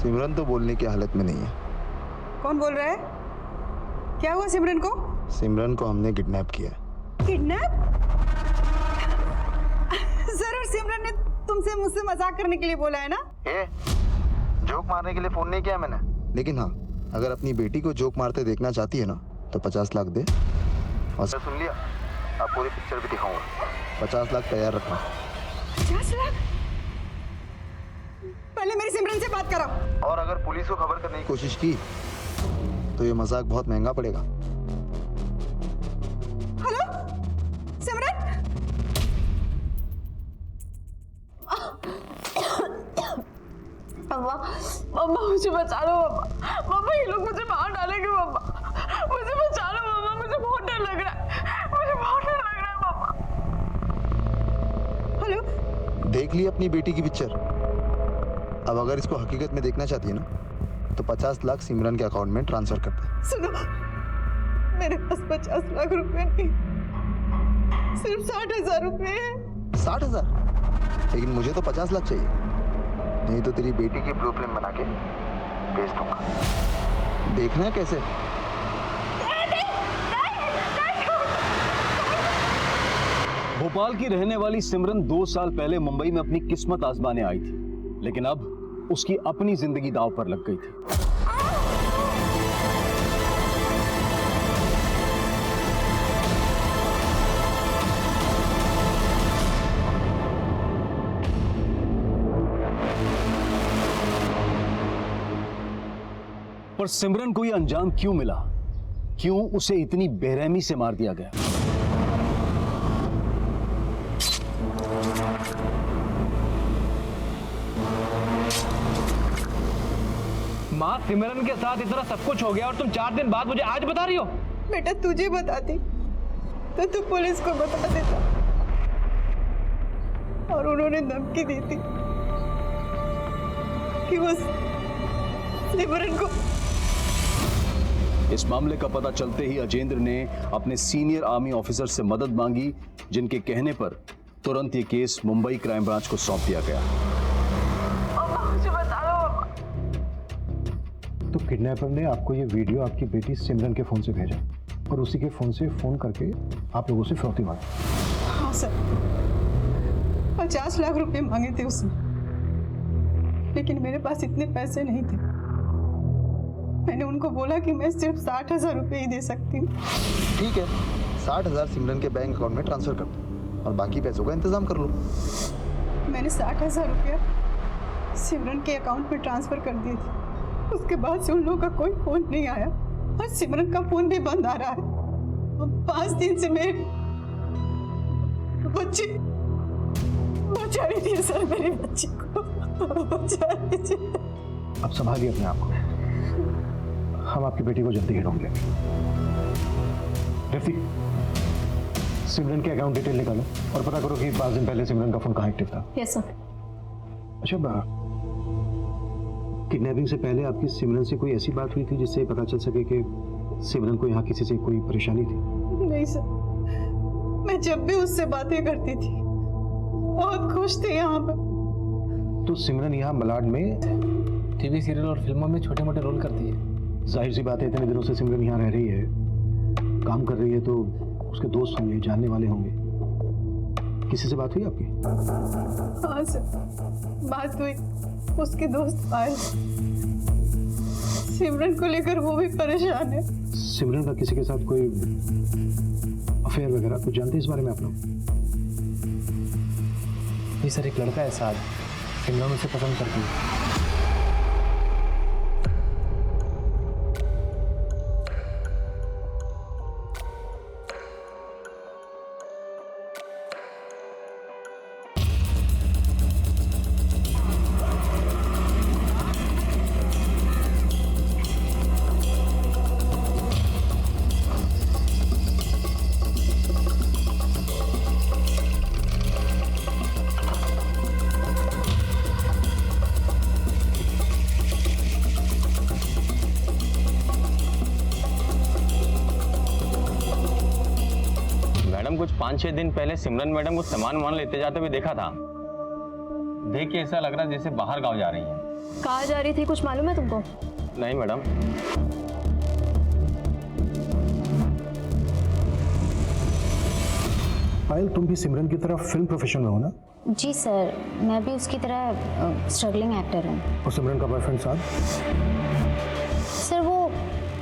सिमरन तो बोलने की हालत में नहीं है। कौन बोल रहा है? क्या हुआ सिमरन को? सिमरन को हमने किडनैप किया है। किडनैप? सर, और सिमरन ने तुमसे मुझसे मजाक करने के लिए बोला है ना? जोक मारने के लिए फोन नहीं किया मैंने। लेकिन हाँ, अगर अपनी बेटी को जोक मारते देखना चाहती है ना तो 50 लाख दे। और सुन लिया, आप पूरी पिक्चर भी दिखाऊंगा। 50 लाख तैयार रखना। 50 लाख? पहले मेरी सिमरन से बात कराओ। और अगर पुलिस को खबर करने की कोशिश की तो ये मजाक बहुत महंगा पड़ेगा। हेलो सिमरन? मम्मा, मम्मा मुझे बचा लो मम्मा। मम्मा ये लोग मुझे बाहर डालेंगे मम्मा। मुझे बचा लो मम्मा, मुझे बहुत डर लग रहा है। मुझे बहुत डर लग रहा है मम्मा। हेलो? देख ली अपनी बेटी की पिक्चर। अब अगर इसको हकीकत में देखना चाहती है ना तो 50 लाख सिमरन के अकाउंट में ट्रांसफर कर दे। सुनो, मेरे पास 50 लाख रुपए नहीं, सिर्फ 60,000 रुपए हैं। 60,000? लेकिन मुझे तो 50 लाख चाहिए, नहीं तो तेरी बेटी की ब्लूप्रिंट बना के भेज दूंगा। देखना है कैसे। भोपाल की रहने वाली सिमरन 2 साल पहले मुंबई में अपनी किस्मत आजमाने आई थी, लेकिन अब उसकी अपनी जिंदगी दांव पर लग गई थी। पर सिमरन को यह अंजाम क्यों मिला? क्यों उसे इतनी बेरहमी से मार दिया गया? माँ, सिमरन के साथ इतना सब कुछ हो गया और तुम 4 दिन बाद मुझे आज बता रही हो? बेटा, तुझे बताती तो तू पुलिस को बता देता, और उन्होंने धमकी दी थी कि वो सिमरन को। इस मामले का पता चलते ही अजेंद्र ने अपने सीनियर आर्मी ऑफिसर से मदद मांगी, जिनके कहने पर तुरंत ये केस मुंबई क्राइम ब्रांच को सौंप दिया गया। मुझे बचा लो मम्मा। तो किडनैपर ने आपको ये वीडियो आपकी बेटी सिमरन के फोन से भेजा और उसी के फोन से फोन करके आप लोगों से फिरौती मांगी। हाँ सर, 50 लाख रुपए मांगे थे उसने, लेकिन मेरे पास इतने पैसे नहीं थे। मैंने उनको बोला कि मैं सिर्फ 60,000 रुपए ही दे सकती हूँ। ठीक है, 60,000 सिमरन के बैंक अकाउंट में ट्रांसफर कर दो और बाकी पैसों का इंतजाम कर लो। मैंने 60,000 रुपया सिमरन के अकाउंट में ट्रांसफर कर दिए थे। उसके बाद से उन लोगों का कोई फोन नहीं आया और सिमरन का फोन भी बंद आ रहा है। 5 दिन से मेरे बच्चे बचा रही थी सर, मेरे बच्चे को बचा रही थी। अब संभालिए अपने आप को, हम आपकी बेटी को जल्दी ही ढूंढ लेंगे। रफीक, सिमरन के अकाउंट डिटेल निकालो और पता करो कि 5 दिन पहले सिमरन का फोन कहाँ एक्टिव था। Yes sir. अच्छा, किडनैपिंग से पहले आपकी सिमरन से कोई ऐसी बात हुई थी जिससे पता चल सके कि सिमरन को यहाँ किसी से कोई परेशानी थी? नहीं सर, मैं जब भी उससे बातें करती थी बहुत खुश थे यहाँ पर। तो सिमरन यहाँ मलाड में टीवी सीरियल और फिल्मों में छोटे मोटे रोल करती है। जाहिर सी बात है, इतने दिनों से सिमरन यहाँ रह रही है, काम कर रही है, तो उसके दोस्त होंगे, जानने वाले होंगे। किसी से बात हुई आपकी? हाँ सर, बात हुई। उसके दोस्त आए, सिमरन को लेकर वो भी परेशान है। सिमरन का किसी के साथ कोई अफेयर वगैरह कुछ जानते हैं इस बारे में आप लोग? जी सर, एक लड़का है साथ, सिमरन उसे पसंद करती है। कुछ 5-6 दिन पहले सिमरन मैडम को सामान लेते जाते हुए देखा था। देख के ऐसा लग रहा है जैसे बाहर गांव जा रही हैं। कहाँ जा रही थी कुछ मालूम है तुमको? नहीं मैडम। पायल, तुम भी सिमरन की तरह फिल्म प्रोफेशन में हो ना? जी सर, मैं भी उसकी तरह स्ट्रगलिंग एक्टर हूँ। और सिमरन का बॉयफ्रेंड साथ? सर वो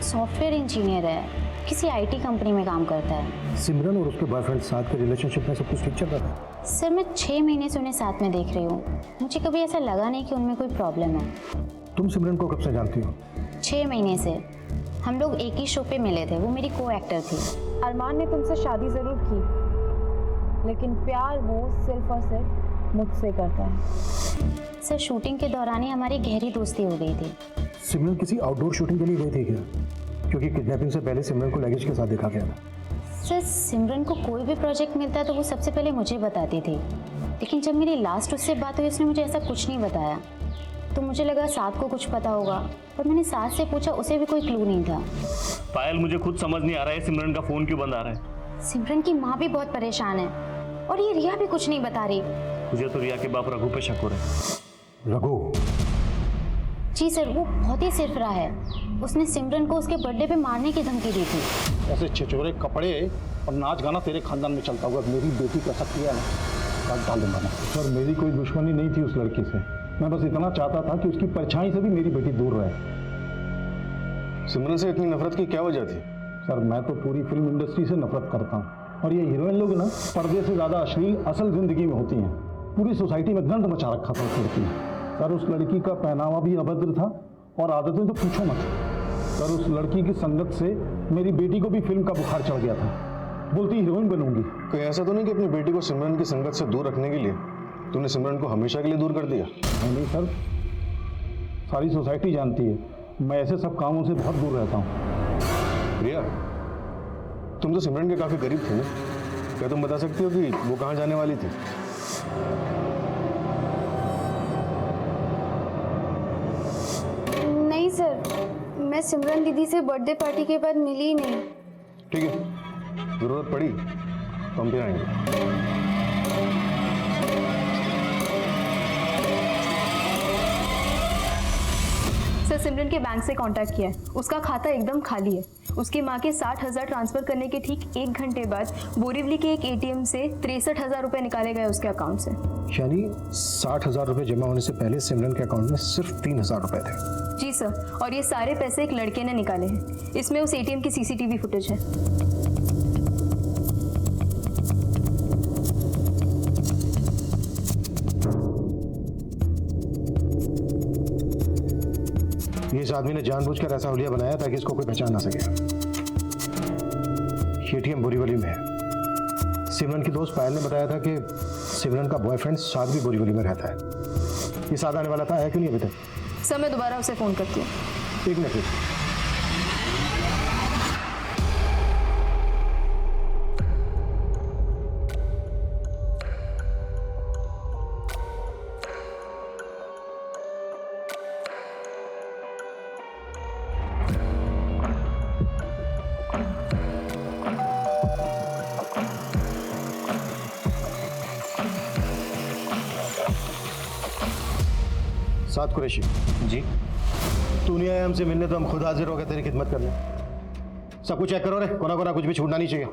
सॉफ्टवेयर इंजीनियर है, किसी आईटी कंपनी में काम करता है। सिमरन और उसके बॉयफ्रेंड साथ के रिलेशनशिप में सब कुछ ठीक चल रहा था? सर मैं 6 महीने से उन्हें साथ में देख रही हूँ, मुझे कभी ऐसा लगा नहीं कि उनमें कोई प्रॉब्लम है। तुम सिमरन को कब से जानती हो? 6 महीने से। हम लोग एक ही शो पे मिले थे, वो मेरी को एक्टर थी। अरमान ने तुमसे शादी जरूर की, लेकिन प्यार वो सिर्फ और सिर्फ मुझसे करता है। सर शूटिंग के दौरान ही हमारी गहरी दोस्ती हो गई थी। सिमरन किसी आउटडोर शूटिंग के लिए गई थी क्या? क्योंकि किडनैपिंग से पहले सिमरन को लगेज के साथ देखा गया था। सर सिमरन को कोई भी प्रोजेक्ट मिलता तो वो सबसे पहले मुझे बताती थी, लेकिन जब मेरी लास्ट उससे बात हुई उसने मुझे ऐसा कुछ नहीं बताया। तो मुझे लगा साथ को कुछ पता होगा, पर मैंने साथ से पूछा, उसे भी कोई क्लू नहीं था। पायल, मुझे खुद समझ नहीं आ रहा है सिमरन का फोन क्यों बंद आ रहा है। सिमरन की माँ भी बहुत परेशान है और ये रिया भी कुछ नहीं बता रही। मुझे तो रिया के बाप रघु पे शक हो रहा है। रघु? जी सर, वो बहुत ही सिरफिरा है। उसने सिमरन को उसके बर्थडे पे मारने की धमकी दी थी। ऐसे छिछोरे कपड़े और नाच गाना तेरे खानदान में चलता होगा, मेरी बेटी का शक किया ना, काट डाल दूंगा मैं। सर मेरी कोई दुश्मनी नहीं थी उस लड़की से, मैं बस इतना चाहता था कि उसकी परछाई से भी मेरी बेटी दूर रहे। सिमरन से इतनी नफरत की क्या वजह थी? सर मैं तो पूरी फिल्म इंडस्ट्री से नफरत करता हूँ, और ये हीरोइन लोग ना पर्दे से ज़्यादा अश्लील असल जिंदगी में होती हैं। पूरी सोसाइटी में गंद मचा रखा था उस लड़की ने। सर उस लड़की का पहनावा भी अभद्र था और आदतें तो पूछो मत। सर उस लड़की की संगत से मेरी बेटी को भी फिल्म का बुखार चढ़ गया था, बोलती हीरोइन बनूंगी। कहीं ऐसा तो नहीं कि अपनी बेटी को सिमरन की संगत से दूर रखने के लिए तूने सिमरन को हमेशा के लिए दूर कर दिया? नहीं सर, सारी सोसाइटी जानती है मैं ऐसे सब कामों से बहुत दूर रहता हूँ। रिया, तुम तो सिमरन के काफ़ी करीब थे ना, क्या तुम बता सकती हो कि वो कहाँ जाने वाली थी? नहीं सर, मैं सिमरन दीदी से बर्थडे पार्टी के बाद मिली ही नहीं। ठीक है, ज़रूरत पड़ी तो हम फिर आएंगे। सर सिमरन के बैंक से कांटेक्ट किया है, उसका खाता एकदम खाली है। उसकी माँ के 60,000 ट्रांसफर करने के ठीक 1 घंटे बाद बोरीवली के एक एटीएम से 63,000 रुपए निकाले गए उसके अकाउंट से। यानी 60,000 रुपए जमा होने से पहले सिमरन के अकाउंट में सिर्फ 3,000 रुपए थे। जी सर, और ये सारे पैसे एक लड़के ने निकाले हैं। इसमें उस एटीएम की सीसीटीवी फुटेज है। इस आदमी ने जानबूझकर ऐसा हुलिया बनाया ताकि इसको कोई पहचान ना सके। एटीएम बोरीवली में है। सिमरन की दोस्त पायल ने बताया था कि सिमरन का बॉयफ्रेंड साद भी बोरीवली में रहता है। ये साद आने वाला था, है क्यों नहीं अभी तक? सर मैं दोबारा उसे फोन करती हूँ। एक मिनट। साद कुरैशी जी। तू नहीं आया हमसे मिलने तो हम खुद हाजिर हो गए तेरी खिदमत करने। सब कुछ चेक करो रे, कोना कोना कुछ भी छूटना नहीं चाहिए।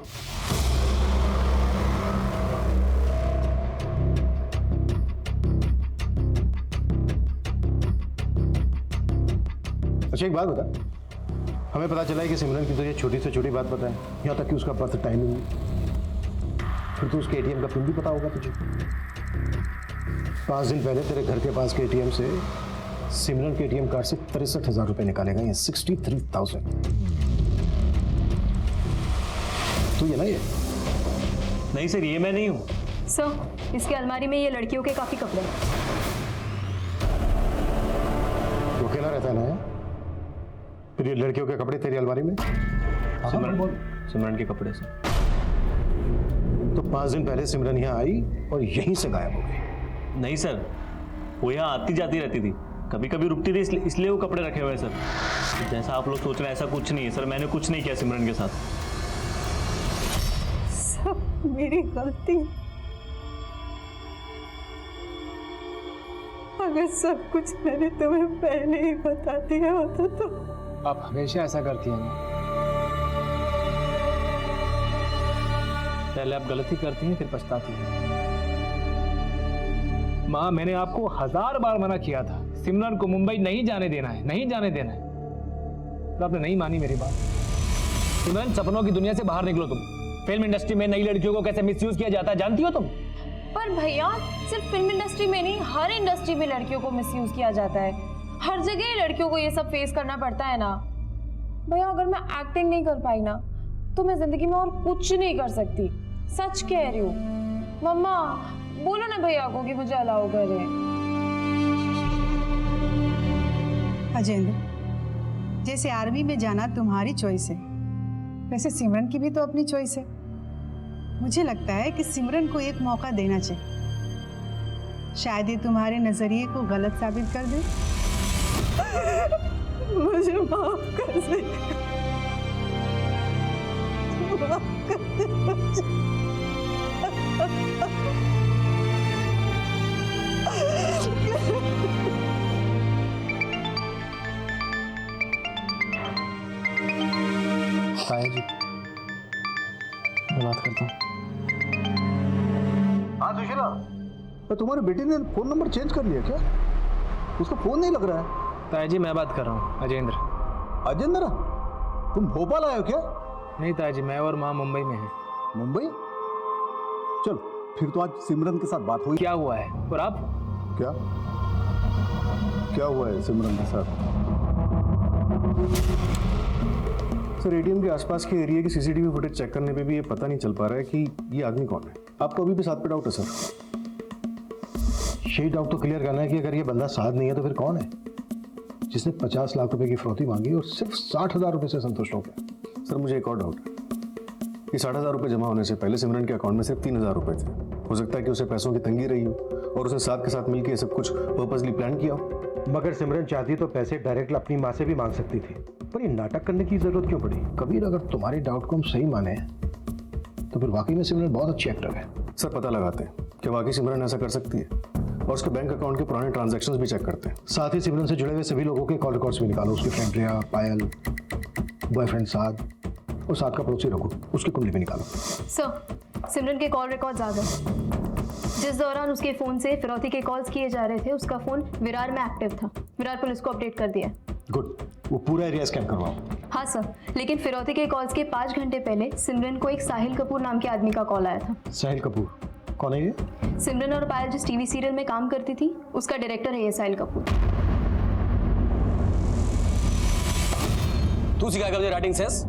अच्छा एक बात बता, हमें पता चला है कि सिमरन की तो ये छोटी से छोटी बात पता है, यहाँ तक कि उसका बर्थ टाइमिंग, फिर तो उसके एटीएम का पिन भी पता होगा तुझे। 5 दिन पहले तेरे घर के पास के एटीएम से सिमरन के एटीएम कार्ड से 63,000 रुपए निकाले गए हैं। 63,000। तू ये ना ये? नहीं सर, ये मैं नहीं हूँ। सर इसके अलमारी में ये लड़कियों के काफी कपड़े हैं। वो अकेला रहता है ना? फिर ये लड़कियों के कपड़े तेरी अलमारी में? सिमरन के कपड़े से। तो 5 दिन पहले सिमरन यहाँ आई और यहीं से गायब हो गई। नहीं सर, वो यहाँ आती जाती रहती थी, कभी कभी रुकती थी, इसलिए वो कपड़े रखे हुए हैं सर। जैसा आप लोग सोच रहे हैं ऐसा कुछ नहीं है सर, मैंने कुछ नहीं किया सिमरन के साथ। सब मेरी गलती। अगर सब कुछ मैंने तुम्हें पहले ही बता दिया होता तो। आप हमेशा ऐसा करती हैं माँ। पहले आप गलती करती हैं फिर पछताती हैं। माँ, मैंने आपको 1000 बार मना किया था, सिमरन को मुंबई नहीं जाने देना है, नहीं जाने देना है, तो आपने नहीं मानी मेरी बात। सिमरन, सपनों की दुनिया से बाहर निकलो तुम। फिल्म इंडस्ट्री में नई लड़कियों को कैसे मिसयूज किया जाता है जानती हो तुम? पर भैया, सिर्फ फिल्म इंडस्ट्री में नहीं, हर इंडस्ट्री में लड़कियों को मिसयूज किया जाता है। हर जगह लड़कियों को ये सब फेस करना पड़ता है ना भैया। अगर मैं एक्टिंग नहीं कर पाई ना तो मैं जिंदगी में और कुछ नहीं कर सकती। सच कह रही हूँ। मम्मा, बोलो ना भैया को कि मुझे अलाउ करे। अजेंद्र, जैसे आर्मी में जाना तुम्हारी चॉइस है, वैसे सिमरन की भी तो अपनी चॉइस है। मुझे लगता है कि सिमरन को एक मौका देना चाहिए। शायद ये तुम्हारे नजरिए को गलत साबित कर दे। मुझे माफ कर दे। माफ कर दे मुझे। ताया जी, मैं बात करता हूँ। हाँ सुशीला, तुम्हारे बेटे ने फोन नंबर चेंज कर लिया क्या? उसका फोन नहीं लग रहा है। ताया जी, मैं बात कर रहा हूँ, अजेंद्र। अजेंद्र, तुम भोपाल आए हो क्या? नहीं ताया जी, मैं और माँ मुंबई में हैं। मुंबई? चल, फिर तो आज सिमरन के साथ बात हुई। क्या हुआ है? और आप? क्या क्या हुआ है सिमरन के साथ? सर, एटीएम के आसपास के एरिया की सीसीटीवी फुटेज चेक करने पे भी ये पता नहीं चल पा रहा है कि ये आदमी कौन है। आपको अभी भी साथ पे डाउट है सर? यही डाउट तो क्लियर करना है कि अगर ये बंदा साथ नहीं है तो फिर कौन है, जिसने 50 लाख रुपए की फिरौती मांगी और सिर्फ 60,000 रुपए से संतुष्ट हो गया। सर, मुझे एक और डाउट है कि 60,000 रुपए जमा होने से पहले सिमरन के अकाउंट में सिर्फ 3,000 रुपए थे। हो सकता है कि उसे पैसों की तंगी रही हो और उसने साथ के साथ मिलकर ये सब कुछ पर्पसली प्लान किया हो। मगर सिमरन चाहती तो पैसे डायरेक्ट अपनी माँ से भी मांग सकती थी, पर ये नाटक करने की जरूरत क्यों पड़ी? कबीर, अगर तुम्हारी डाउट को हम सही माने तो फिर वाकई में सिमरन बहुत अच्छी एक्टर है। सर, पता लगाते हैं कि वाकई सिमरन ऐसा कर सकती है और उसके बैंक अकाउंट के पुराने ट्रांजैक्शंस भी चेक करते हैं। साथ ही सिमरन से जुड़े हुए सभी लोगों के कॉल रिकॉर्ड्स भी निकालो। उसकी फ्रेंड रिया, पायल, बॉयफ्रेंड साद और साथ का पड़ोसी रघु, उसकी कुंडली भी निकालो। सर, सिमरन के कॉल रिकॉर्ड्स आ गए। जिस दौरान उसके फोन से फिरौती के कॉल्स किए जा रहे थे, उसका फोन विरार में एक्टिव था। विरार पुलिस को अपडेट कर दिया। गुड, वो पूरा एरिया स्कैन करवाओ। हाँ सर, लेकिन फिरौती के कॉल्स के 5 घंटे पहले सिमरन को एक साहिल कपूर नाम के आदमी का कॉल आया था। साहिल कपूर कौन है ये? सिमरन और पायल जिस टीवी सीरियल में काम करती थी, उसका डायरेक्टर है ये साहिल कपूर। तू सिखाएगा मुझे राइटिंग सेंस?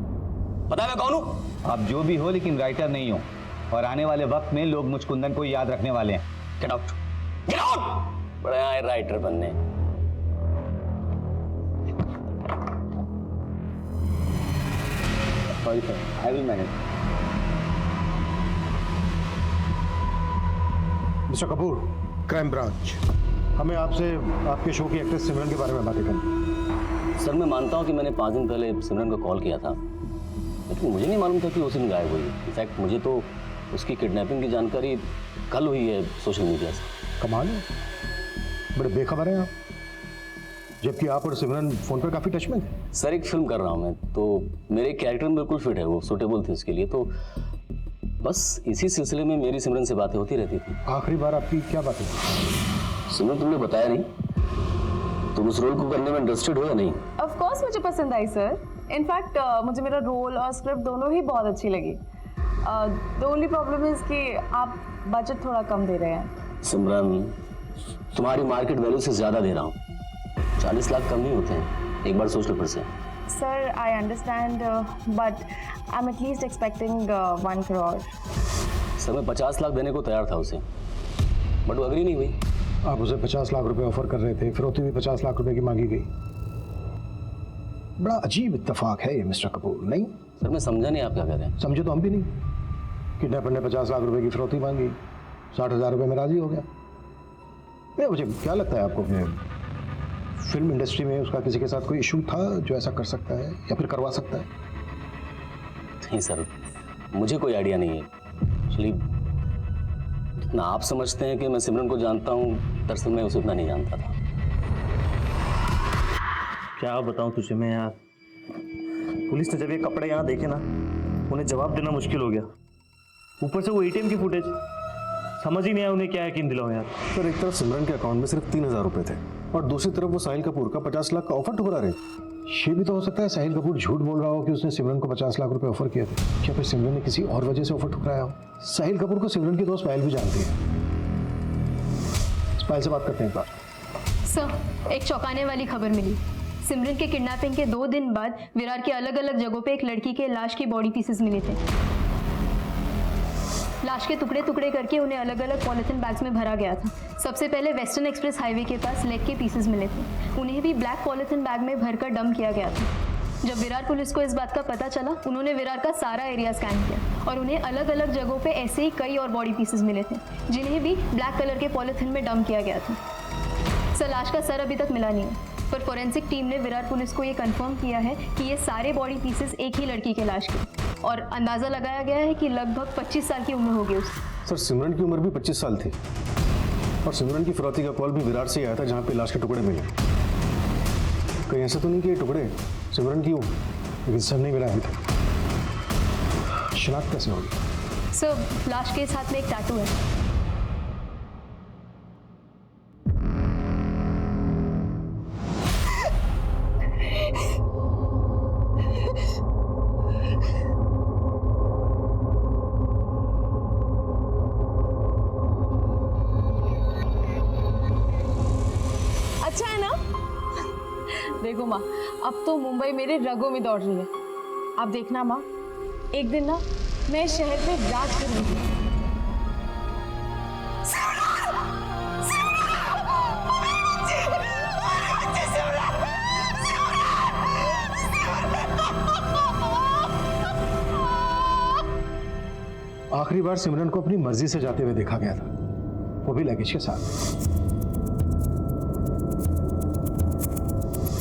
पता है मैं कौन हूँ? आप जो भी हो, लेकिन राइटर नहीं हो, और आने वाले वक्त में लोग मुझ कुंदन को याद रखने वाले हैं। Get out, get out. बड़े आए राइटर बनने। Sorry sir, I will manage. Mister Kapoor, crime branch, हमें आपसे आपके शो की एक्ट्रेस सिमरन के बारे में बातें करनी। सर, मैं मानता हूँ कि मैंने 5 दिन पहले सिमरन को कॉल किया था, लेकिन मुझे नहीं मालूम था कि उसी दिन गायब हुई। इनफैक्ट मुझे तो उसकी किडनैपिंग की जानकारी कल हुई है सोशल मीडिया से। कमाल है, बड़े बेखबर हैं आप, जबकि आप और सिमरन फोन पर काफी टच में थे। सर, एक फिल्म कर रहा हूँ मैं, तो मेरे कैरेक्टर में बिल्कुल फिट है, वो सूटेबल थी उसके लिए, तो बस इसी सिलसिले में मेरी सिमरन से बातें होती रहती थी। आखिरी बार आपकी क्या बातें थी? सिमरन, तुमने बताया नहीं, तुम उस रोल को करने में इंटरेस्टेड हो या नहीं? ऑफ कोर्स मुझे पसंद आई सर। इनफैक्ट मुझे मेरा रोल और स्क्रिप्ट दोनों ही बहुत अच्छी लगी। द ओनली प्रॉब्लम इज कि आप बजट थोड़ा कम दे रहे हैं। सिमरन, तुम्हारी मार्केट वैल्यू से ज़्यादा दे रहा हूँ। 40 लाख कम नहीं होते हैं, एक बार सोच लो फिर से। Sir, I understand, but I am at least expecting 1 crore. Sir, मैं 50 लाख देने को तैयार था उसे, बट वो अग्री नहीं हुई। आप उसे 50 लाख रुपए ऑफर कर रहे थे, फिरौती भी 50 लाख रुपए की मांगी गई। बड़ा अजीब इत्तेफाक है ये मिस्टर कपूर, नहीं? सर, मैं समझा नहीं आप क्या कह रहे हैं। समझे तो हम भी नहीं। किडनैपर ने 50 लाख रुपए की फिरौती मांगी, 60,000 रुपए में राजी हो गया। नहीं, मुझे क्या लगता है आपको कि फिल्म इंडस्ट्री में उसका किसी के साथ कोई इशू था जो ऐसा कर सकता है या फिर करवा सकता है? नहीं सर, मुझे कोई आइडिया नहीं है। एक्चुअली जितना आप समझते हैं कि मैं सिमरन को जानता हूँ, दरअसल मैं उसे उतना नहीं जानता था। क्या बताऊं तुझे मैं यार, पुलिस ने जब ये कपड़े यहाँ देखे ना, उन्हें जवाब देना मुश्किल हो गया। ऊपर से वो एटीएम की फुटेज, समझ ही नहीं आया उन्हें क्या यकीन दिलाऊं यार। सर, एक तरफ सिमरन के अकाउंट में सिर्फ 3,000 रुपए थे और दूसरी तरफ वो साहिल कपूर का 50 लाख का ऑफर ठुकरा रहे। ये भी तो हो सकता है साहिल कपूर झूठ बोल रहा हो कि उसने सिमरन को 50 लाख रुपए ऑफर किए थे। क्या फिर सिमरन ने किसी और वजह से ऑफर ठुकराया हो? साहिल कपूर को सिमरन की दोस्त पायल भी जानती है। पायल से बात करते हैं एक बार। सर, एक चौंकाने वाली खबर मिली। सिमरन के किडनैपिंग के 2 दिन बाद विरार के अलग अलग जगहों पे एक लड़की के लाश के बॉडी पीसेस मिले थे। लाश के टुकड़े टुकड़े करके उन्हें अलग अलग पॉलिथीन बैग्स में भरा गया था। सबसे पहले वेस्टर्न एक्सप्रेस हाईवे के पास लेग के पीसेस मिले थे। उन्हें भी ब्लैक पॉलिथीन बैग में भरकर डंप किया गया था। जब विरार पुलिस को इस बात का पता चला, उन्होंने विरार का सारा एरिया स्कैन किया और उन्हें अलग अलग जगहों पे ऐसे ही कई और बॉडी पीसेस मिले थे, जिन्हें भी ब्लैक कलर के पॉलिथीन में डंप किया गया था। सर, लाश का सर अभी तक मिला नहीं है, पर फोरेंसिक टीम ने विरार पुलिस को ये कंफर्म किया है कि ये सारे बॉडी पीसेस एक ही लड़की के लाश के, और अंदाजा लगाया गया है कि लगभग 25 साल की उम्र होगी उसकी। सर, सिमरन की उम्र भी 25 साल थी और सिमरन की फिरौती का कॉल भी विरार से ही आया था, जहाँ पे लाश के टुकड़े मिले। कहीं ऐसा तो नहीं कि ये टुकड़े सिमरन की हो, लेकिन सर नहीं मिला अभी तक। शिनाख्त कैसे होगी? सर, लाश के साथ में एक टैटू है। अच्छा है ना? देखो माँ, अब तो मुंबई मेरे रगों में दौड़ रही है। आप देखना माँ, एक दिन ना मैं इस शहर पे राज करूंगी। आखिरी बार सिमरन को अपनी मर्जी से जाते हुए देखा गया था, वो भी लगेज के साथ।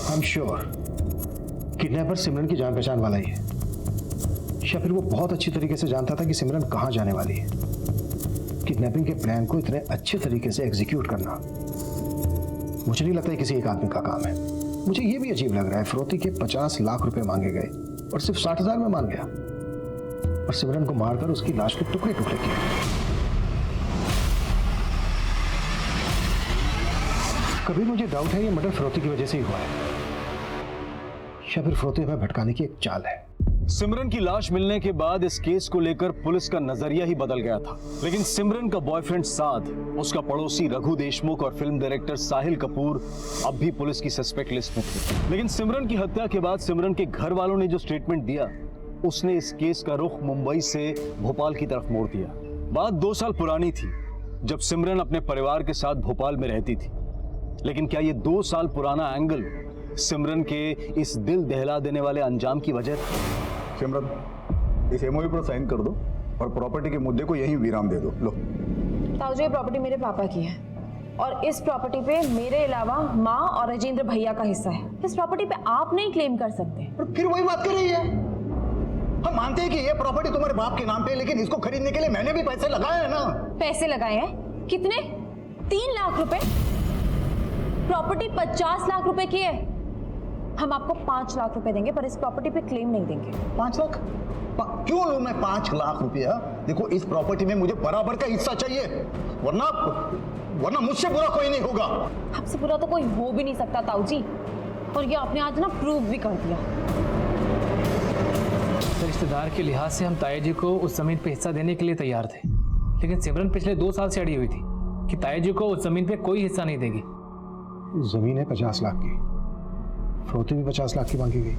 आई एम श्योर किडनैपर सिमरन की जान पहचान वाला ही है, या फिर वो बहुत अच्छी तरीके से जानता था कि सिमरन कहां जाने वाली है। किडनैपिंग के प्लान को इतने अच्छे तरीके से एग्जीक्यूट करना मुझे नहीं लगता है किसी एक आदमी का काम है। मुझे ये भी अजीब लग रहा है, फिरौती के 50 लाख रुपए मांगे गए और सिर्फ 60,000 में मान गया, और सिमरन को मारकर उसकी लाश के टुकड़े टुकड़े किए। कभी मुझे डाउट है ये मर्डर फिरौती की वजह से ही हुआ है, या फिर फिरौती हमें भटकाने की एक चाल है। सिमरन की लाश मिलने के बाद इस केस को लेकर पुलिस का नजरिया ही बदल गया था, लेकिन सिमरन का बॉयफ्रेंड साध, उसका पड़ोसी रघु देशमुख और फिल्म डायरेक्टर साहिल कपूर अब भी पुलिस की सस्पेक्ट लिस्ट में थे। लेकिन सिमरन की हत्या के बाद सिमरन के घर वालों ने जो स्टेटमेंट दिया, उसने इस केस का रुख मुंबई से भोपाल की तरफ मोड़ दिया। बात 2 साल पुरानी थी, जब सिमरन अपने परिवार के साथ भोपाल में रहती थी। लेकिन क्या ये 2 साल पुराना एंगल सिमरन के इस दिल दहला देने वाले अंजाम की वजह था? सिमरन, इस एमओयू पर साइन कर दो और प्रॉपर्टी के मुद्दे को यहीं विराम दे दो। लो। ताऊ जी, ये प्रॉपर्टी मेरे पापा की है और इस प्रॉपर्टी पे मेरे अलावा माँ और राजेंद्र भैया का हिस्सा है। इस प्रॉपर्टी पे आप नहीं क्लेम कर सकते। फिर वही बात कर रही है। हम मानते हैं कि ये प्रॉपर्टी तुम्हारे बाप के नाम पे है, लेकिन इसको खरीदने के लिए मैंने भी पैसे लगाए हैं ना। पैसे लगाए हैं? कितने? 3 लाख रुपए? प्रॉपर्टी 50 लाख रुपए की है। हम आपको 5 लाख रुपए देंगे, पर इस प्रॉपर्टी पे क्लेम नहीं देंगे। 5 लाख? क्यों लूं मैं 5 लाख रुपया? देखो, इस प्रॉपर्टी में मुझे बराबर का हिस्सा चाहिए, वरना मुझसे बुरा कोई नहीं होगा। आपसे बुरा तो कोई हो भी नहीं सकता ताऊ जी, और ये आपने आज ना प्रूव भी कर दिया। रिश्तेदार के लिहाज से हम ताया जी को उस जमीन पे हिस्सा देने के लिए तैयार थे, लेकिन सिमरन पिछले 2 साल से अड़ी हुई थी कि ताया जी को उस जमीन पे कोई हिस्सा नहीं देगी। जमीन है 50 लाख की, फिरौती भी 50 लाख की मांगी गई।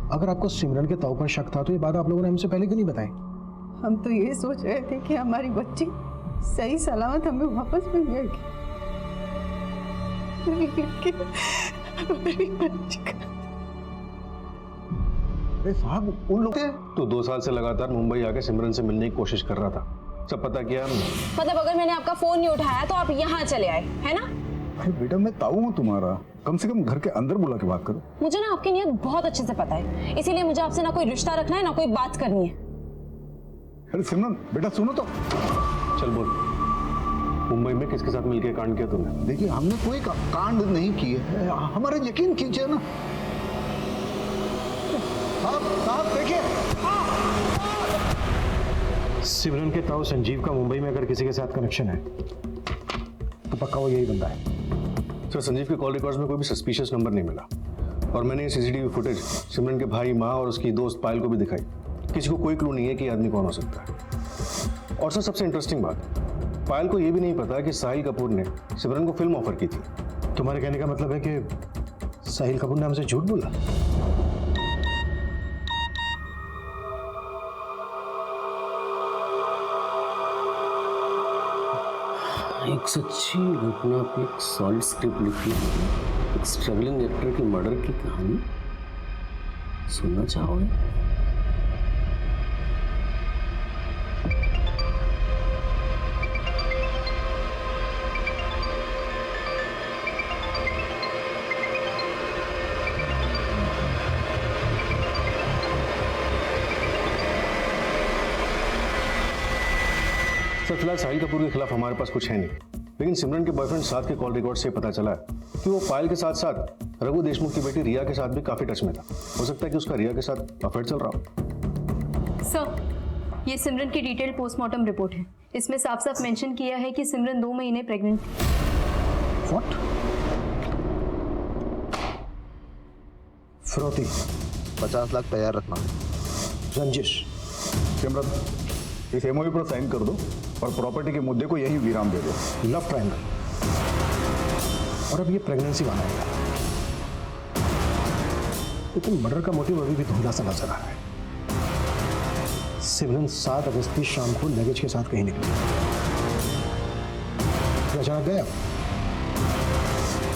अगर आपको सिमरन के ताऊ पर शक था तो ये बात आप लोगों ने हमसे पहले क्यों नहीं बताई? हम तो ये सोच रहे थे कि हमारी बच्ची सही सलामत हमें वापस मिल जाएगी, लेकिन हमारी बच्ची का साहब, उन लोग तो 2 साल से लगातार मुंबई आके सिमरन से मिलने की कोशिश कर रहा था। सब पता किया हमने। मतलब अगर मैंने आपका फोन नहीं उठाया तो आप यहाँ चले आए, है ना? अरे बेटा, मैं ताऊ हूँ तुम्हारा, कम से कम घर के अंदर बुला के बात करो। मुझे ना आपकी नीयत बहुत अच्छे से पता है, इसीलिए मुझे आपसे ना कोई रिश्ता रखना है ना कोई बात करनी है। अरे सिमरन बेटा, सुनो तो। चल बोल। मुंबई में किसके साथ मिलकर कांड किया तुमने? देखिए हमने कोई कांड नहीं किए, हमारे यकीन कीजिए ना। साहब देखिए, सिमरन के ताऊ संजीव का मुंबई में अगर किसी के साथ कनेक्शन है तो पक्का वो यही बंदा है। सर, संजीव के कॉल रिकॉर्ड्स में कोई भी सस्पिशियस नंबर नहीं मिला और मैंने ये सीसीटीवी फुटेज सिमरन के भाई, माँ और उसकी दोस्त पायल को भी दिखाई। किसी को कोई क्लू नहीं है कि ये आदमी कौन हो सकता है। और सर, सबसे इंटरेस्टिंग बात, पायल को ये भी नहीं पता कि साहिल कपूर ने सिमरन को फिल्म ऑफर की थी। तुम्हारे कहने का मतलब है कि साहिल कपूर ने हमसे झूठ बोला? एक सच्ची घटना पे एक सॉलिड स्क्रिप्ट लिखी है, एक स्ट्रगलिंग एक्टर की मर्डर की कहानी। सुनना चाहोगे? सर, फिलहाल साहिल कपूर के खिलाफ हमारे पास कुछ है नहीं, लेकिन सिमरन के बॉयफ्रेंड साथ के कॉल रिकॉर्ड से पता चला है कि वो पायल के साथ साथ रघु देशमुख की बेटी रिया के साथ भी काफी टच में था। हो सकता है कि उसका रिया के साथ अफेयर चल रहा हो। सर, ये सिमरन की डिटेल पोस्टमार्टम रिपोर्ट है। इसमें साफ साफ मेंशन किया है कि सिमरन 2 महीने प्रेग्नेंट थी। व्हाट? फिरौती 50 लाख तैयार रखना। रंजिश, सिमरन, इस एमओयू पर साइन कर दो और प्रॉपर्टी के मुद्दे को यही विराम दे दो। लव ट्रायंगल, और अब ये प्रेगनेंसी वाला है। लेकिन मर्डर का मोटिव अभी भी धुंधला सा नजर आ रहा है। सिमरन 7 अगस्त की शाम को लगेज के साथ कहीं निकली, फिर अचानक गया।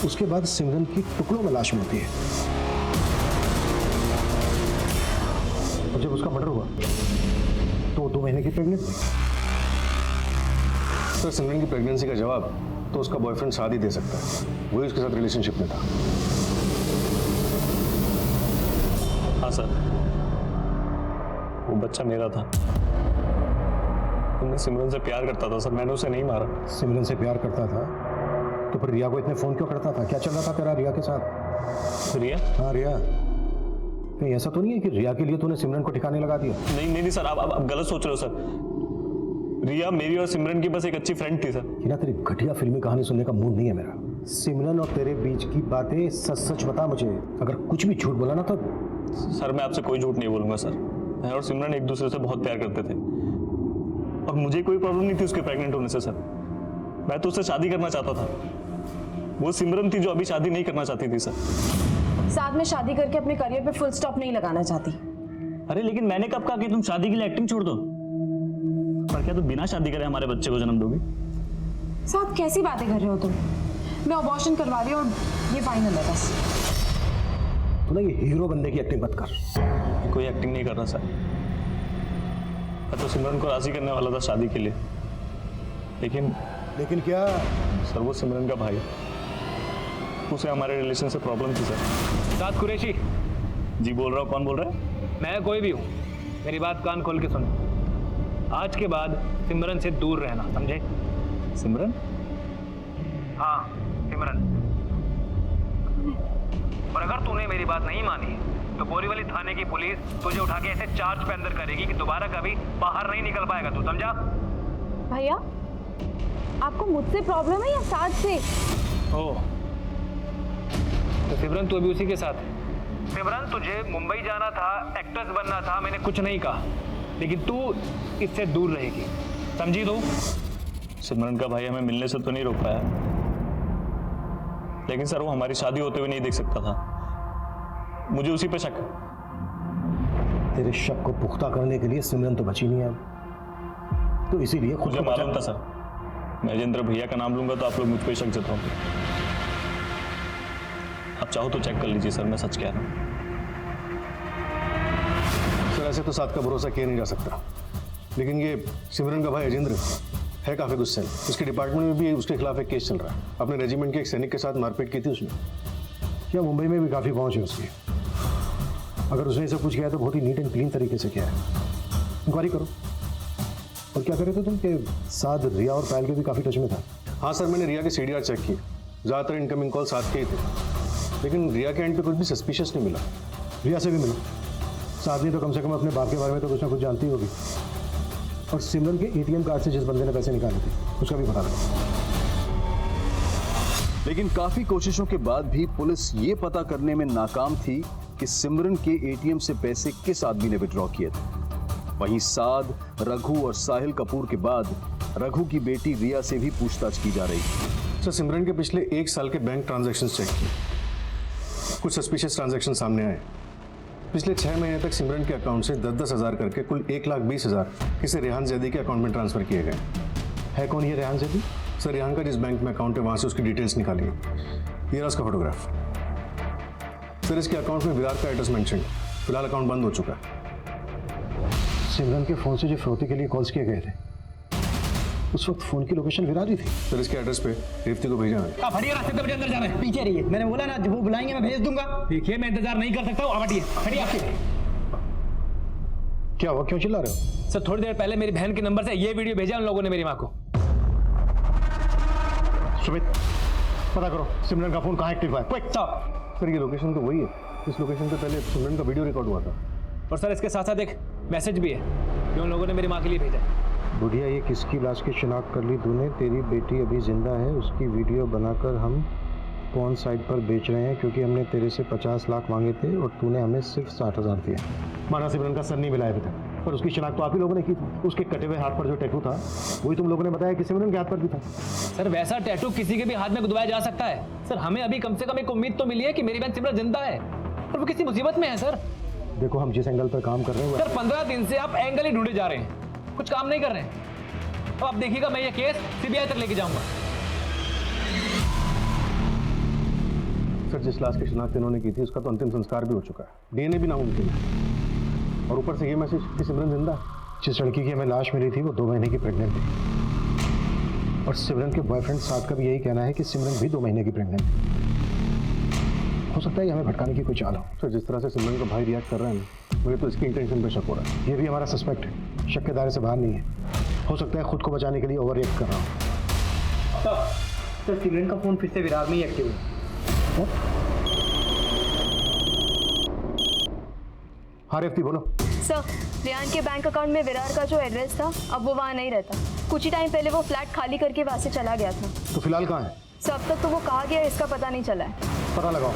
उसके बाद सिमरन की टुकड़ों में लाश मिलती है और जब उसका मर्डर हुआ तो 2 महीने की प्रेग्नेंट थी। सर, सिमरन की प्रेगनेंसी का जवाब तो उसका बॉयफ्रेंड साथ ही दे सकता है, वही उसके साथ रिलेशनशिप में था। हाँ सर, वो बच्चा मेरा था। मैं सिमरन से प्यार करता था सर, मैंने उसे नहीं मारा। सिमरन से प्यार करता था तो फिर रिया को इतने फोन क्यों करता था? क्या चल रहा था तेरा रिया के साथ? रिया? हाँ, रिया। नहीं, ऐसा तो नहीं है कि रिया के लिए तूने सिमरन को ठिकाने लगा दिया? नहीं सर, आप गलत सोच रहे हो सर। रिया मेरी और सिमरन की बस एक अच्छी फ्रेंड थी सर। ना, तेरी घटिया फिल्मी कहानी सुनने का मूड नहीं है मेरा। सिमरन और तेरे बीच की बातें सच सच बता मुझे। अगर कुछ भी झूठ बोला ना तो। सर, मैं आपसे कोई झूठ नहीं बोलूंगा सर। मैं और सिमरन एक दूसरे से बहुत प्यार करते थे और मुझे कोई प्रॉब्लम नहीं थी उसके प्रेग्नेंट होने से सर। मैं तो उससे शादी करना चाहता था। वो सिमरन थी जो अभी शादी नहीं करना चाहती थी सर। साथ में शादी करके अपने करियर पे फुल स्टॉप नहीं लगाना चाहती। अरे लेकिन मैंने कब कहा कि तुम शादी के लिए एक्टिंग छोड़ दो? पर क्या तुम बिना शादी करे हमारे बच्चे को जन्म दोगी? साथ कैसी बातें कर रहे हो तुम? मैं अबॉर्शन करवा रही हूँ और ये फाइनल है बस। तू ना ये हीरो बनने की एक्टिंग मत कर। कोई एक्टिंग नहीं कर रहा सर। मैं तो सिमरन को राजी करने वाला था शादी के लिए, लेकिन क्या? सर, वो सिमरन का भाई, उसे हमारे रिलेशन से प्रॉब्लम थी सर। साथ कुरैशी जी बोल रहा हूँ। कौन बोल रहा है? मैं कोई भी हूँ, मेरी बात कान खोल के सुनो। आज के बाद सिमरन से दूर रहना, समझे? सिमरन? हाँ, सिमरन। और अगर तूने मेरी बात नहीं मानी तो बोरीवली थाने की पुलिस तुझे उठा के ऐसे चार्ज पे अंदर करेगी कि दोबारा कभी बाहर नहीं निकल पाएगा तू, समझा? भैया, आपको मुझसे प्रॉब्लम है या साथ से? ओह, तो सिमरन तू अभी उसी के साथ है। सिमरन, तुझे मुंबई जाना था, एक्ट्रेस बनना था, मैंने कुछ नहीं कहा, लेकिन तू इससे दूर रहेगी, समझी तू? सिमरन का भाई हमें मिलने से तो नहीं रोक पाया, लेकिन सर वो हमारी शादी होते हुए नहीं देख सकता था। मुझे उसी पे शक। तेरे शक को पुख्ता करने के लिए सिमरन तो बची नहीं है, तो इसीलिए खुद मुझे मालूम था सर। मैं राजेंद्र भैया का नाम लूंगा तो आप लोग मुझ पे शक जताओगे। आप चाहो तो चेक कर लीजिए सर, मैं सच कह रहा हूँ। सर, ऐसे तो साथ का भरोसा किया नहीं जा सकता, लेकिन ये सिमरन का भाई राजेंद्र है काफी गुस्से में। उसके डिपार्टमेंट में भी उसके खिलाफ एक केस चल रहा है। अपने रेजिमेंट के एक सैनिक के साथ मारपीट की थी उसने। क्या मुंबई में भी काफी पहुंच है उसकी? अगर उसने सब कुछ किया तो बहुत ही नीट एंड क्लीन तरीके से किया है। इंक्वायरी करो। और क्या करे थे तुम कि साथ रिया और पायल के भी काफी टच में था? हाँ सर, मैंने रिया के CDR चेक किए, ज़्यादातर इनकमिंग कॉल साथ के ही थे, लेकिन रिया के एंड पे कुछ भी सस्पिशियस नहीं मिला। रिया से भी मिलो, साधनी तो कम से कम अपने बाप के बारे में तो कुछ ना कुछ जानती होगी। और सिमरन के ATM कार्ड से जिस बंदे ने पैसे निकाले थे उसका भी पता लगा। लेकिन काफी कोशिशों के बाद भी पुलिस ये पता करने में नाकाम थी कि सिमरन के ATM से पैसे किस आदमी ने विड्रॉ किए थे। वहीं साद, रघु और साहिल कपूर के बाद रघु की बेटी रिया से भी पूछताछ की जा रही थी। सर, सिमरन के पिछले 1 साल के बैंक ट्रांजैक्शंस चेक किए, कुछ सस्पिशियस ट्रांजैक्शन सामने आए। पिछले 6 महीने तक सिमरन के अकाउंट से 10-10 हज़ार करके कुल 1,20,000 किसी रेहान जैदी के अकाउंट में ट्रांसफर किए गए। है कौन ये रेहान जैदी? सर, रेहान का जिस बैंक में अकाउंट है वहां से उसकी डिटेल्स निकाली है। ये रहा उसका फोटोग्राफ। सर, इसके अकाउंट में विराट का एड्रेस मेंशन, फिलहाल अकाउंट बंद हो चुका है। सिमरन के फोन से जो फिरौती के लिए कॉल्स किए गए थे, उस वक्त फोन की लोकेशन विराट ही थी। सर, इसके एड्रेस पे रेवती को भेजा है। आप हटिए, रास्ते पे अंदर जाना है। पीछे रहिए, मैंने बोला ना वो बुलाएंगे मैं भेज दूंगा। देखिए मैं इंतजार नहीं कर सकता हूँ, आप हटिए, हटिए आपके। क्या हुआ, क्यों चिल्ला रहे हो? सर, थोड़ी देर पहले मेरी बहन के नंबर से ये वीडियो भेजा उन लोगों ने मेरी माँ को। सुमित, पता करो सिमरन का फोन कहाँ एक्टिव है। Quick stop. सर, ये लोकेशन तो वही है, इस लोकेशन पे पहले सिमरन का वीडियो रिकॉर्ड हुआ था। और सर, इसके साथ साथ एक मैसेज भी है जो उन लोगों ने मेरी माँ के लिए भेजा। बुढ़िया, ये किसकी लाश की शिनाख्त कर ली तूने? तेरी बेटी अभी जिंदा है, उसकी वीडियो बनाकर हम पॉर्न साइट पर बेच रहे हैं क्योंकि हमने तेरे से 50 लाख मांगे थे और तूने हमें सिर्फ 60,000 दिया। माना सिमरन का सर नहीं मिला अभी तक, पर उसकी शिनाख्त तो आप ही लोगों ने की थी। उसके कटे हुए हाथ पर जो टैटू था वही तुम लोगों ने बताया कि सिमरन के हाथ पर भी था। सर, वैसा टैटू किसी के भी हाथ में गुदवाया जा सकता है। सर, हमें अभी कम से कम एक उम्मीद तो मिली है कि मेरी बहन सिमरन जिंदा है और वो किसी मुसीबत में है। सर देखो, हम जिस एंगल पर काम कर रहे हैं सर, 15 दिन से आप एंगल ही ढूंढे जा रहे हैं, कुछ काम नहीं कर रहे हैं। तो आप देखिएगा, मैं ये केस CBI तक लेके जाऊंगा। सर, जिस लाश की शिनाख्त इन्होंने की थी उसका तो अंतिम संस्कार भी हो चुका है, DNA भी नामुमकिन है। और ऊपर से ये मैसेज कि सिमरन जिंदा है। जिस लड़की की हमें लाश मिली थी वो 2 महीने की प्रेग्नेंट थी, और सिमरन के बॉयफ्रेंड साथ का भी यही कहना है कि सिमरन भी 2 महीने की प्रेग्नेंट थी। हो सकता है हमें भटकाने की कोई चाल हो। सर, जिस तरह से सिमरन का भाई रिएक्ट कर रहा है ना, मुझे तो इसकी इंटेंशन पे शक हो रहा है। ये भी हमारा सस्पेक्ट है, शक के दायरे से बाहर नहीं है। हो सकता है खुद को बचाने के लिए ओवर रिएक्ट कर रहा हो। सर, सिमरन का फोन फिर से विराट में ही एक्टिव है। हाँ रेवती, बोलो। सर, रेहान के बैंक अकाउंट में विरार का जो एड्रेस था अब वो वहाँ नहीं रहता। कुछ ही टाइम पहले वो फ्लैट खाली करके वहाँ से चला गया था। तो फिलहाल कहाँ है? सर, अब तक तो वो कहाँ गया इसका पता नहीं चला है। पता लगाओ।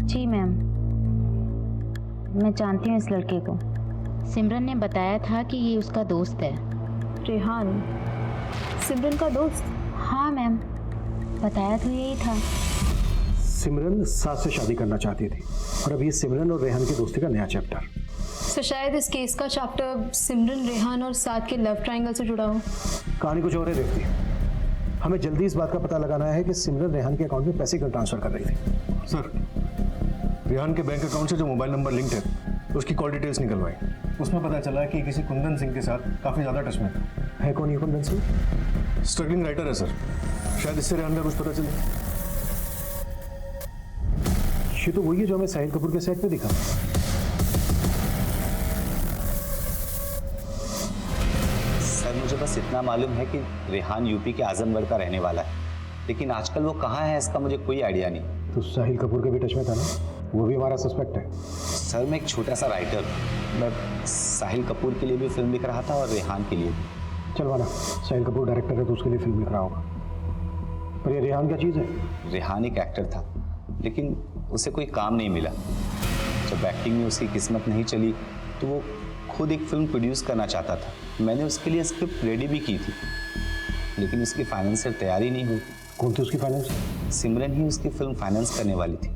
जी मैम, मैं जानती हूँ इस लड़के को। सिमरन ने बताया था कि ये उसका दोस्त है। रेहान सिमरन का दोस्त? हाँ मैम, बताया तो यही था। सिमरन सास से शादी करना चाहती थी और अब ये सिमरन और रेहान की दोस्ती का नया चैप्टर। सर, शायद इस केस का चैप्टर सिमरन, रेहान और साद के लव ट्रायंगल से जुड़ा हो। कहानी कुछ और है रेवती। हमें जल्दी इस बात का पता लगाना है कि सिमरन रेहान के अकाउंट में पैसे क्यों ट्रांसफर कर रही थी। सर, रेहान के बैंक अकाउंट से जो मोबाइल नंबर लिंक्ड है उसकी कॉल डिटेल्स निकलवाई। उसमें पता चला कि किसी कुंदन सिंह के साथ काफ़ी ज़्यादा टच में था। है कौन ये कुंदन सिंह? स्ट्रगलिंग राइटर है सर, शायद इससे रेहान का कुछ पता चले। ये तो वही है जो हमें साहिल कपूर के सेट पे दिखा। सर, मुझे बस इतना मालूम है कि रेहान यूपी के आजमगढ़ का रहने वाला है, लेकिन आजकल वो कहाँ है इसका मुझे कोई आइडिया नहीं। तो साहिल कपूर के भी टच में था ना, वो भी हमारा सस्पेक्ट है। सर, मैं एक छोटा सा राइटर, मैं साहिल कपूर के लिए भी फिल्म लिख रहा था और रेहान के लिए भी। चल माना, साहिल कपूर डायरेक्टर है तो उसके लिए फिल्म लिख रहा होगा, पर ये रेहान क्या चीज़ है? रेहान एक एक्टर था, लेकिन उसे कोई काम नहीं मिला। जब एक्टिंग में उसकी किस्मत नहीं चली तो वो खुद एक फिल्म प्रोड्यूस करना चाहता था। मैंने उसके लिए स्क्रिप्ट रेडी भी की थी, लेकिन उसकी फाइनेंशियल तैयारी नहीं हुई। कौन थी उसकी फाइनेंस? सिमरन ही उसकी फिल्म फाइनेंस करने वाली थी।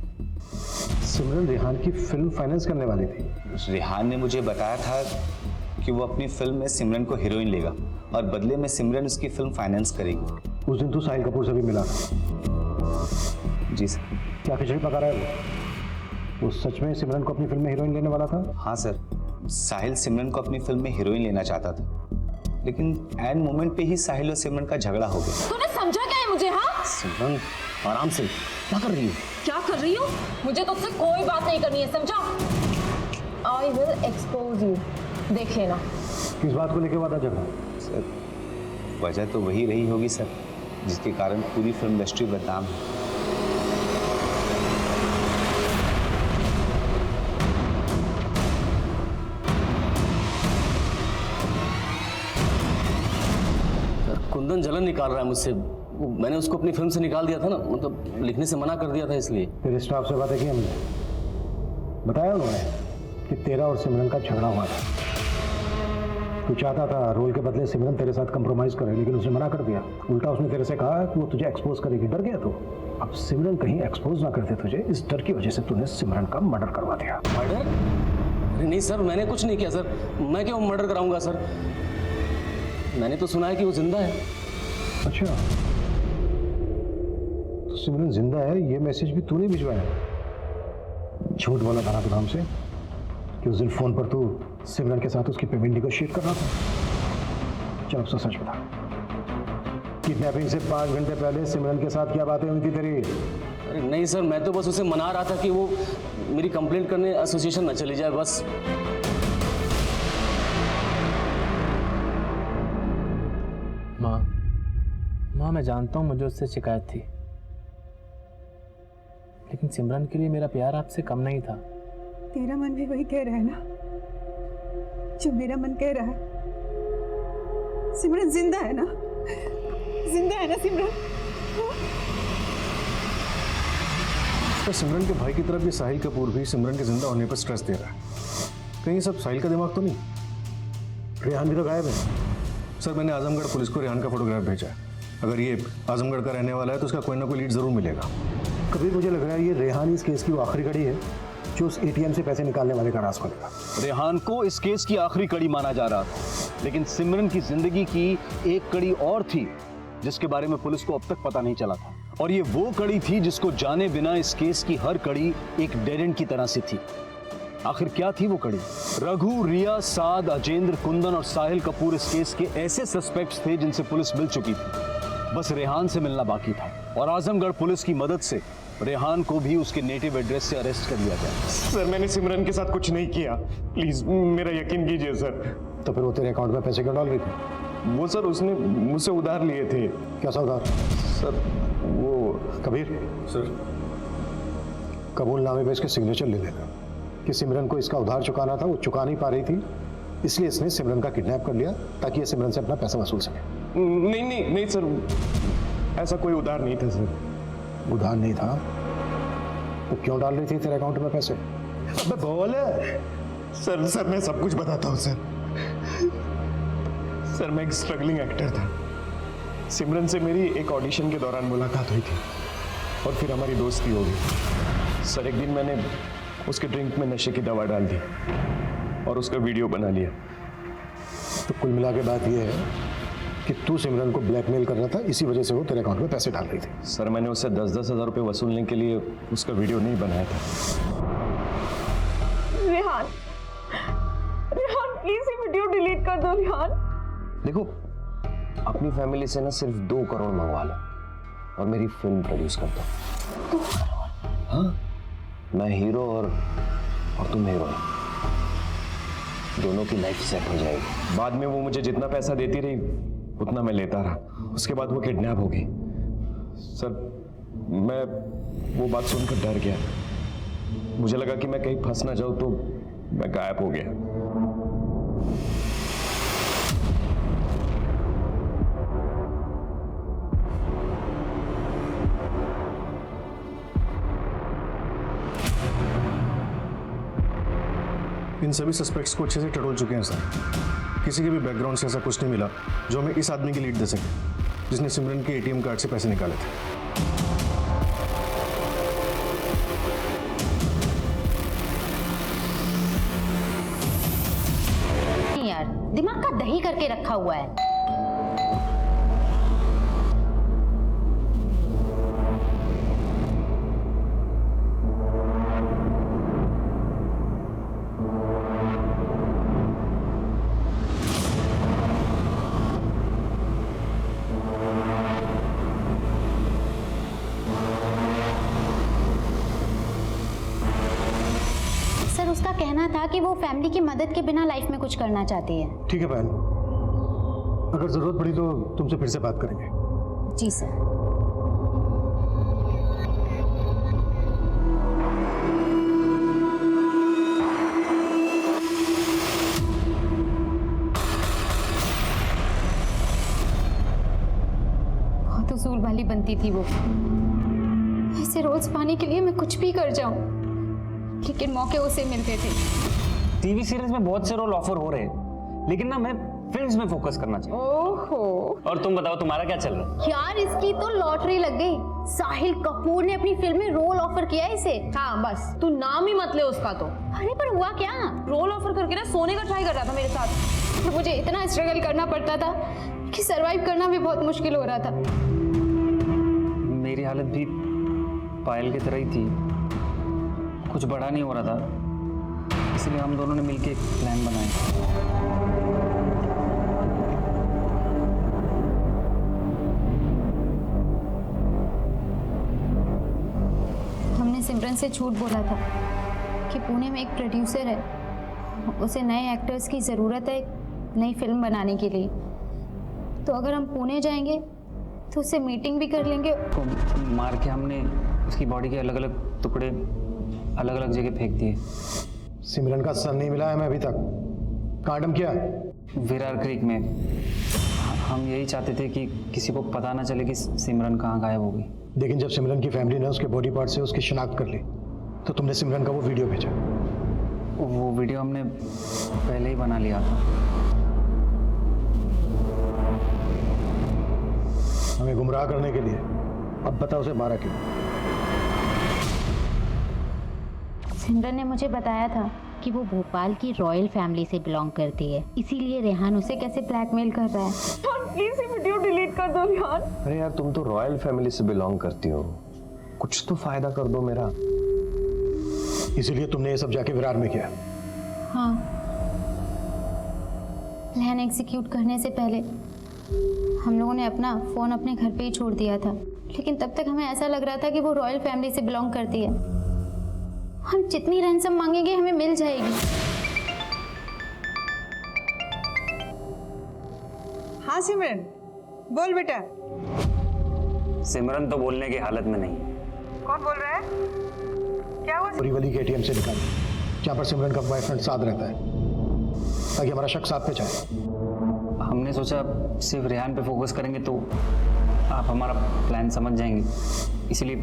सिमरन रेहान की फिल्म फाइनेंस करने वाली थी? रेहान ने मुझे बताया था कि वो अपनी फिल्म में सिमरन को हीरोइन लेगा और बदले में सिमरन उसकी फिल्म फाइनेंस करेगी। उस दिन तू साहिल कपूर से भी मिला था? जी सर। क्या खिचड़ी पका रहा है वो सच में सिमरन को अपनी फिल्म में हीरोइन लेने वाला था? हाँ सर, साहिल सिमरन को अपनी फिल्म में हीरोइन लेना चाहता था, लेकिन एन मोमेंट पे ही साहिल और सिमरन का झगड़ा हो गया। तूने समझा क्या है मुझे? हाँ, सिमरन आराम से, क्या कर रही हो? क्या कर रही हो? मुझे तुझसे कोई बात नहीं करनी है, समझा? आई विल एक्सपोज यू, देख लेना। किस बात को लेके वादा झगड़ा? सर वजह तो वही रही होगी सर, जिसके कारण पूरी फिल्म इंडस्ट्री बदनाम है। कुंदन जलन निकाल रहा है मुझसे। मैंने उसको अपनी फिल्म से निकाल दिया था ना, मतलब लिखने से मना कर दिया था इसलिए। फिर स्टाफ से बातें की हमने, बताया उन्होंने कि तेरा और सिमरन का झगड़ा हुआ था। तू चाहता था रोल के बदले सिमरन तेरे साथ कंप्रोमाइज करे, लेकिन उसने मना कर दिया। उल्टा उसने तेरे से कहा कि वो तुझे एक्सपोज करेगी। डर गया तू। अब सिमरन कहीं एक्सपोज ना करते तुझे, इस डर की वजह से तूने सिमरन का मर्डर करवा दिया। मर्डर? अरे नहीं सर, मैंने कुछ नहीं किया सर। मैं क्यों मर्डर कराऊंगा सर? मैंने तो सुना है कि वो जिंदा है। अच्छा, तो सिमरन जिंदा है, ये मैसेज भी तूने भिजवाया? झूठ बोला था ना तू नाम से कि उस दिन फोन पर तू सिमरन के साथ उसकी पेमेंट निगोशिएट कर रहा था। चल अब सच बता, किडनैपिंग से 5 घंटे पहले सिमरन के साथ क्या बातें हुई थी तेरी? अरे नहीं सर, मैं तो बस उसे मना रहा था कि वो मेरी कंप्लेंट करने एसोसिएशन न चली जाए, बस। माँ मैं जानता हूँ मुझे उससे शिकायत थी, लेकिन सिमरन के लिए मेरा प्यार आपसे कम नहीं था। तेरा मन भी वही कह रहा है ना जो मेरा मन कह रहा है। सिमरन जिंदा है ना? जिंदा है ना सिमरन? तो सिमरन के भाई की तरफ ये साहिल कपूर भी सिमरन के जिंदा होने पर स्ट्रेस दे रहा है। कहीं सब साहिल का दिमाग तो नहीं? रेहान भी तो गायब है। सर मैंने आजमगढ़ पुलिस को रेहान का फोटोग्राफ भेजा है। अगर ये आजमगढ़ का रहने वाला है तो उसका कोई ना कोई लीड जरूर मिलेगा। कभी मुझे लग रहा है ये रेहान इस केस की वो आखिरी कड़ी है जो उस एटीएम से पैसे निकालने वाले का राज खोलेगा। रेहान को इस केस की आखिरी कड़ी माना जा रहा था, लेकिन सिमरन की जिंदगी की एक कड़ी और थी जिसके बारे में पुलिस को अब तक पता नहीं चला था। और ये वो कड़ी थी जिसको जाने बिना इस केस की हर कड़ी एक डेड एंड की तरह से थी। आखिर क्या थी वो कड़ी? रघु, रिया, साद, अजेंद्र, कुंदन और साहिल कपूर इस केस के ऐसे सस्पेक्ट्स थे जिनसे पुलिस मिल चुकी थी। बस रेहान से मिलना बाकी था और आजमगढ़ पुलिस की मदद से रेहान को भी उसके नेटिव एड्रेस से अरेस्ट कर लिया गया। सर मैंने सिमरन के साथ कुछ नहीं किया, प्लीज मेरा यकीन कीजिए सर। तो फिर वो तेरे अकाउंट में पैसे क्यों डाल रही थी? वो सर उसने मुझसे उधार लिए थे। कैसा उधार? सर वो कबीर सर कबूलनामे पे इसके सिग्नेचर ले लेना कि सिमरन को इसका उधार चुकाना था, वो चुका नहीं पा रही थी, इसलिए इसने सिमरन का किडनैप कर लिया ताकि ये सिमरन से अपना पैसा वसूल सके। नहीं सर, ऐसा कोई उधार नहीं था सर। उधार नहीं था तो क्यों डाल रही थी तेरे अकाउंट में पैसे? अबे बोल। सर मैं सब कुछ बताता हूँ सर। सर मैं एक स्ट्रगलिंग एक्टर था। सिमरन से मेरी एक ऑडिशन के दौरान मुलाकात हुई थी और फिर हमारी दोस्ती हो गई। सर एक दिन मैंने उसके ड्रिंक में नशे की दवा डाल दी और उसका वीडियो बना लिया। तो कुल मिला के बात यह है कि तू सिमरन को ब्लैकमेल कर रहा था, इसी वजह से वो तेरे अकाउंट में पैसे डाल रही थी। सर मैंने उससे 10-10 हज़ार रुपये वसूलने के लिए उसका वीडियो नहीं बनाया था। रेहान प्लीज ये वीडियो डिलीट कर दो। रेहान देखो, अपनी फैमिली से ना सिर्फ 2 करोड़ मंगवा लो और मेरी फिल्म प्रोड्यूस कर दो। हाँ, मैं हीरो और तुम हीरोइन, दोनों की लाइफ सेट हो जाएगी। बाद में वो मुझे जितना पैसा देती रही उतना मैं लेता रहा। उसके बाद वो किडनैप हो गई। सर मैं वो बात सुनकर डर गया। मुझे लगा कि मैं कहीं फंस ना जाऊं, तो मैं गायब हो गया। इन सभी सस्पेक्ट्स को अच्छे से टटोल चुके हैं सर। किसी के भी बैकग्राउंड से ऐसा कुछ नहीं मिला जो हमें इस आदमी की लीड दे सके जिसने सिमरन के एटीएम कार्ड से पैसे निकाले थे। यार दिमाग का दही करके रखा हुआ है। उसका कहना था कि वो फैमिली की मदद के बिना लाइफ में कुछ करना चाहती है। ठीक है पायल, अगर जरूरत पड़ी तो तुमसे फिर से बात करेंगे। जी सर। बहुत उसूल वाली बनती थी वो। ऐसे रोज पाने के लिए मैं कुछ भी कर जाऊं, लेकिन मौके उसे मिलते थे। टीवी सीरीज में बहुत से रोल ऑफर हो रहे हैं, लेकिन ना मैं फिल्म्स में फोकस करना चाहता हूँ। ओहो। और तुम बताओ तुम्हारा क्या चल रहा है? यार इसकी तो लॉटरी लग गई। साहिल कपूर ने अपनी फिल्म में रोल ऑफर किया है इसे। हाँ बस तू नाम ही मत ले उसका। तो अरे पर हुआ क्या? रोल ऑफर करके ना सोने का ट्राई कर रहा था मेरे साथ। तो मुझे इतना स्ट्रगल करना पड़ता था कि सरवाइव करना भी बहुत मुश्किल हो रहा था। मेरी हालत भी पायल की तरह ही थी, कुछ बड़ा नहीं हो रहा था, इसलिए हम दोनों ने मिलकर एक प्लान बनाया। हमने सिमरन से झूठ बोला था कि पुणे में एक प्रोड्यूसर है, उसे नए एक्टर्स की ज़रूरत है एक नई फिल्म बनाने के लिए। तो अगर हम पुणे जाएंगे तो उससे मीटिंग भी कर लेंगे। को मार के हमने उसकी बॉडी के अलग अलग टुकड़े अलग अलग जगह फेंक दिए। सिमरन का सर नहीं मिला है मैं अभी तक। कहाँ डम किया? विरार क्रीक में। हम यही चाहते थे कि किसी को पता ना चले कि सिमरन कहाँ गायब हो गई। लेकिन जब सिमरन की फैमिली ने उसके बॉडी पार्ट से उसकी शिनाख्त कर ली तो तुमने सिमरन का वो वीडियो भेजा। वो वीडियो हमने पहले ही बना लिया था। हमें गुमराह करने के लिए। अब बताओ उसे मारा क्यों? सिमरन ने मुझे बताया था कि वो भोपाल की रॉयल फैमिली से बिलोंग करती है, इसीलिए रेहान उसे कैसे ब्लैकमेल कर रहा है। प्लीज ये वीडियो डिलीट कर दो यार। अरे यार तुम तो रॉयल फैमिली से बिलोंग करती हो, कुछ तो फायदा कर दो मेरा। इसीलिए तुमने ये सब जाके विरार में किया? हाँ, प्लान एग्जीक्यूट करने से पहले हम लोगों ने अपना फोन अपने घर पे ही छोड़ दिया था, लेकिन तब तक हमें ऐसा लग रहा था कि वो रॉयल फैमिली से बिलोंग करती है। हम जितनी रैंसम मांगेंगे हमें मिल जाएगी। हाँ सिमरन, बोल बेटा। सिमरन तो बोलने की हालत में नहीं। कौन बोल रहा है? क्या हुआ? बोरीवली के एटीएम से निकाल, जहाँ पर सिमरन का बॉयफ्रेंड साथ रहता है, ताकि हमारा शक साथ पे जाए। हमने सोचा सिर्फ रेहान पे फोकस करेंगे तो आप हमारा प्लान समझ जाएंगे, इसलिए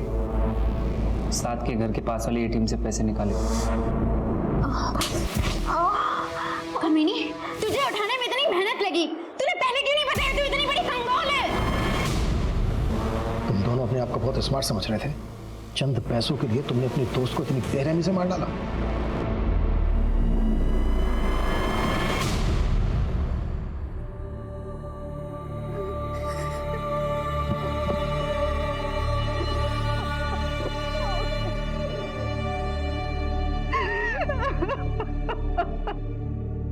साथ के घर के पास वाले एटीएम से पैसे निकाले। कमीनी, तुझे उठाने में इतनी मेहनत लगी, तूने पहले क्यों नहीं बताया? तू इतनी बड़ी कंगाल है। तुम दोनों अपने आप को बहुत स्मार्ट समझ रहे थे। चंद पैसों के लिए तुमने अपने दोस्त को इतनी बेरहमी से मार डाला।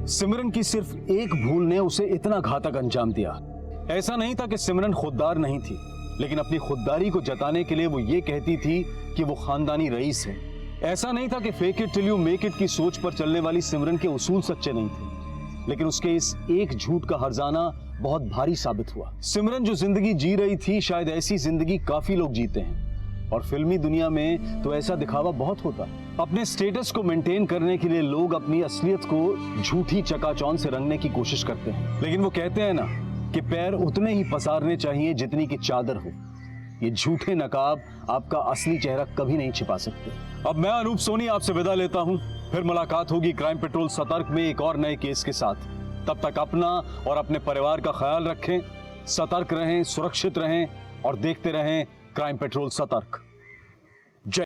सिमरन की सिर्फ एक भूल ने उसे इतना घातक अंजाम दिया। ऐसा नहीं था कि सिमरन खुददार नहीं थी, लेकिन अपनी खुददारी को जताने के लिए वो ये कहती थी कि वो खानदानी रईस है। ऐसा नहीं था कि fake it till you make it की सोच पर चलने वाली सिमरन के उसूल सच्चे नहीं थे, लेकिन उसके इस एक झूठ का हर्जाना बहुत भारी साबित हुआ। सिमरन जो जिंदगी जी रही थी, शायद ऐसी जिंदगी काफी लोग जीते हैं, और फिल्मी दुनिया में तो ऐसा दिखावा बहुत होता है। अपने स्टेटस को मेंटेन करने के लिए लोग अपनी असलियत को झूठी चकाचौंध से रंगने की कोशिश करते हैं, लेकिन वो कहते हैं ना कि पैर उतने ही पसारने चाहिए जितनी की चादर हो। ये झूठे नकाब आपका असली चेहरा कभी नहीं छिपा सकते। अब मैं अनूप सोनी आपसे विदा लेता हूं, फिर मुलाकात होगी क्राइम पेट्रोल सतर्क में एक और नए केस के साथ। तब तक अपना और अपने परिवार का ख्याल रखें, सतर्क रहें, सुरक्षित रहें और देखते रहें क्राइम पेट्रोल सतर्क।